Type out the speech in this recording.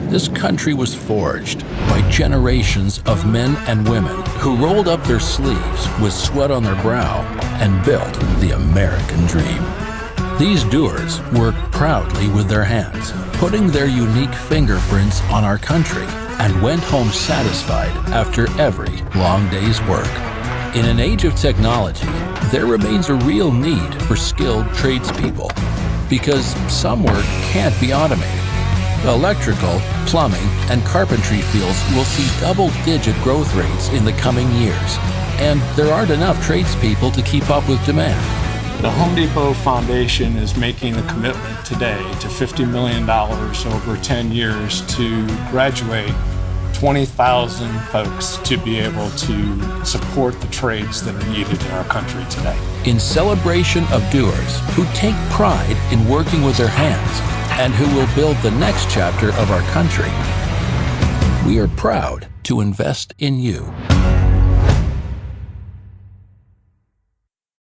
This country was forged by generations of men and women who rolled up their sleeves with sweat on their brow and built the American dream. These doers work proudly with their hands, putting their unique fingerprints on our country, and went home satisfied after every long day's work. In an age of technology, there remains a real need for skilled tradespeople, because some work can't be automated. Electrical, plumbing, and carpentry fields will see double-digit growth rates in the coming years, and there aren't enough tradespeople to keep up with demand. The Home Depot Foundation is making a commitment today to $50 million over 10 years to graduate 20,000 folks to be able to support the trades that are needed in our country today. In celebration of doers who take pride in working with their hands and who will build the next chapter of our country, we are proud to invest in you.